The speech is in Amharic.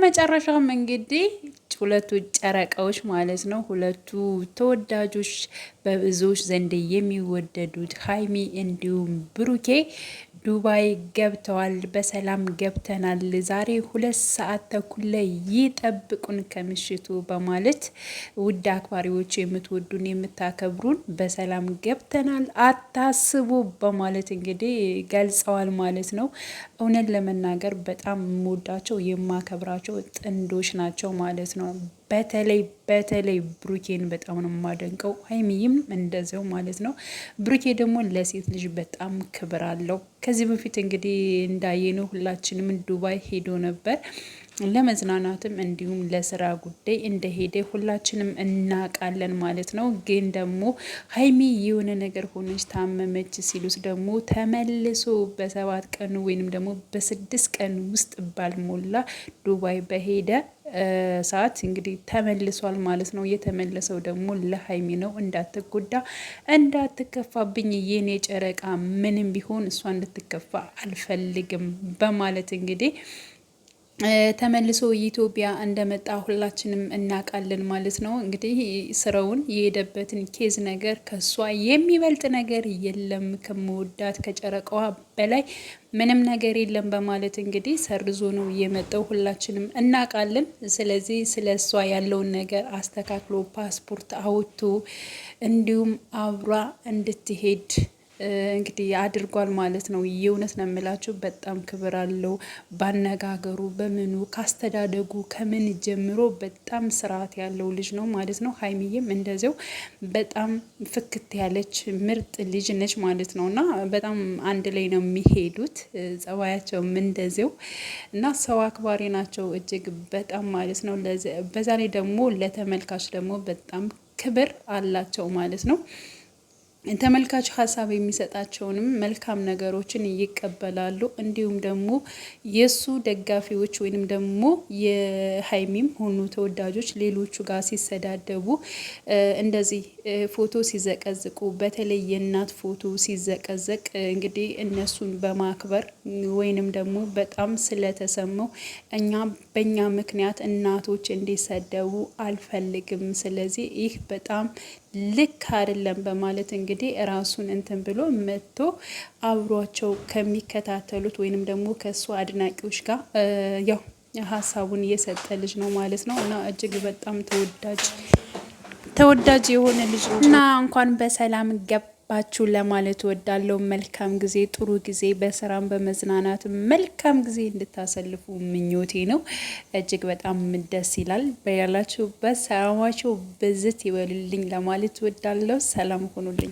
በመጨረሻም እንግዲህ ሁለቱ ጨረቃዎች ማለት ነው። ሁለቱ ተወዳጆች በብዙዎች ዘንድ የሚወደዱት ሀይሚ እንዲሁም ብሩኬ ዱባይ ገብተዋል። በሰላም ገብተናል፣ ዛሬ 2 ሰዓት ተኩል ላይ ይጠብቁን ከምሽቱ በማለት ውድ አክባሪዎች የምትወዱን የምታከብሩን በሰላም ገብተናል አታስቡ በማለት እንግዲህ ገልጸዋል ማለት ነው። እውነት ለመናገር በጣም የምወዳቸው የማከብራቸው ጥንዶች ናቸው ማለት ነው። በተለይ ብሩኬን በጣም ነው የማደንቀው፣ ሀይሚይም እንደዚያው ማለት ነው። ብሩኬ ደግሞ ለሴት ልጅ በጣም ክብር አለው። ከዚህ በፊት እንግዲህ እንዳየነው ሁላችንም ዱባይ ሄዶ ነበር ለመዝናናትም እንዲሁም ለስራ ጉዳይ እንደሄደ ሁላችንም እናውቃለን ማለት ነው። ግን ደግሞ ሀይሚ የሆነ ነገር ሆነች ታመመች ሲሉት ደግሞ ተመልሶ በ7 ቀኑ ወይንም ደግሞ በ6 ቀን ውስጥ ባልሞላ ዱባይ በሄደ ሰዓት እንግዲህ ተመልሷል ማለት ነው። የተመለሰው ደግሞ ለሀይሚ ነው። እንዳትጎዳ እንዳትከፋብኝ የኔ ጨረቃ፣ ምንም ቢሆን እሷ እንድትከፋ አልፈልግም በማለት እንግዲህ ተመልሶ ኢትዮጵያ እንደመጣ ሁላችንም እናውቃለን ማለት ነው። እንግዲህ ስራውን የሄደበትን ኬዝ ነገር ከሷ የሚበልጥ ነገር የለም፣ ከመወዳት ከጨረቃዋ በላይ ምንም ነገር የለም በማለት እንግዲህ ሰርዞ ነው የመጣው፣ ሁላችንም እናውቃለን። ስለዚህ ስለ እሷ ያለውን ነገር አስተካክሎ ፓስፖርት አውጥቶ እንዲሁም አብራ እንድትሄድ እንግዲህ አድርጓል ማለት ነው። የእውነት ነው የምላችሁ፣ በጣም ክብር አለው ባነጋገሩ፣ በምኑ ካስተዳደጉ ከምን ጀምሮ በጣም ስርዓት ያለው ልጅ ነው ማለት ነው። ሀይሚዬም እንደዚያው በጣም ፍክት ያለች ምርጥ ልጅ ነች ማለት ነው። እና በጣም አንድ ላይ ነው የሚሄዱት፣ ጸባያቸውም እንደዚያው እና ሰው አክባሪ ናቸው እጅግ በጣም ማለት ነው። በዛ ላይ ደግሞ ለተመልካች ደግሞ በጣም ክብር አላቸው ማለት ነው። ተመልካች ሀሳብ የሚሰጣቸውንም መልካም ነገሮችን ይቀበላሉ። እንዲሁም ደግሞ የሱ ደጋፊዎች ወይንም ደግሞ የሀይሚም ሆኑ ተወዳጆች ሌሎቹ ጋር ሲሰዳደቡ እንደዚህ ፎቶ ሲዘቀዝቁ፣ በተለይ የእናት ፎቶ ሲዘቀዘቅ እንግዲህ እነሱን በማክበር ወይንም ደግሞ በጣም ስለተሰማው በእኛ ምክንያት እናቶች እንዲሰደቡ አልፈልግም፣ ስለዚህ ይህ በጣም ልክ አይደለም በማለት እንግዲህ ራሱን እንትን ብሎ መጥቶ አብሯቸው ከሚከታተሉት ወይንም ደግሞ ከእሱ አድናቂዎች ጋር ያው ሀሳቡን እየሰጠ ልጅ ነው ማለት ነው። እና እጅግ በጣም ተወዳጅ የሆነ ልጅ ነው እና እንኳን በሰላም ገባችሁ ለማለት ወዳለው። መልካም ጊዜ፣ ጥሩ ጊዜ፣ በስራም በመዝናናት መልካም ጊዜ እንድታሰልፉ ምኞቴ ነው። እጅግ በጣም ደስ ይላል። በያላችሁ በሰላማችሁ ብዝት ይበልልኝ ለማለት ወዳለው። ሰላም ሆኑልኝ።